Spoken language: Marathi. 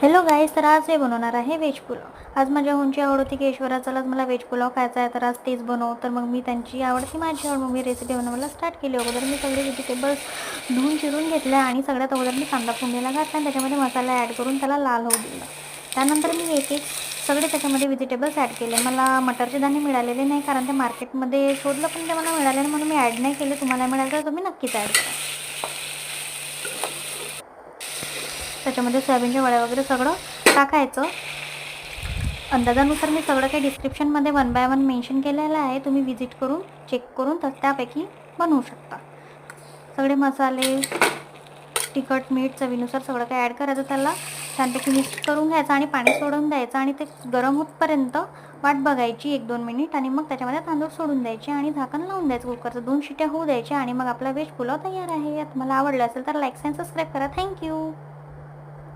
हॅलो गाईस, तर आज हे बनवणार आहे व्हेज पुलाव। आज माझ्या होऊनची आवड होती की ईश्वरा चलाच मला व्हेज पुलाव खायचा आहे, तर आज तेच बनव। तर मग मी त्यांची आवडती माझी आवड, मग मी रेसिपी बनवायला स्टार्ट केली। अगोदर मी सगळे व्हेजिटेबल्स धुवून चिरून घेतले आणि सगळ्यात अगोदर मी कांदा फोडणीला घातला आणि त्याच्यामध्ये मसाला ॲड करून त्याला लाल होऊ दिला। त्यानंतर मी एक एक सगळे त्याच्यामध्ये व्हेजिटेबल्स ॲड केले। मला मटरचे दाणे मिळालेले नाही, कारण ते मार्केटमध्ये शोधलं पण ते मला मिळाले नाही, म्हणून मी ॲड नाही केले। तुम्हाला मिळालं तर तुम्ही नक्कीच ॲड करा। त्याच्यामध्ये सोयाबीनच्या वड्या वगैरे सगळं टाकायचं। अंदाजानुसार मी सगळं काही डिस्क्रिप्शनमध्ये 1 बाय 1 मेन्शन केलेलं आहे, तुम्ही विजिट करून चेक करून तर त्यापैकी बनवू शकता। सगळे मसाले, तिखट, मीठ चवीनुसार सगळं काही ॲड करायचं, त्याला छानपैकी मिक्स करून घ्यायचं आणि पाणी सोडून द्यायचं आणि ते गरम होतपर्यंत वाट बघायची 1-2 मिनिट आणि मग त्याच्यामध्ये तांदूळ सोडून द्यायचे आणि झाकण लावून द्यायचं कुकरचं। 2 शिट्या होऊ द्यायच्या आणि मग आपला व्हेज पुलाव तयार आहे। तुम्हाला आवडला असेल तर लाईक आणि सबस्क्राईब करा। थँक्यू।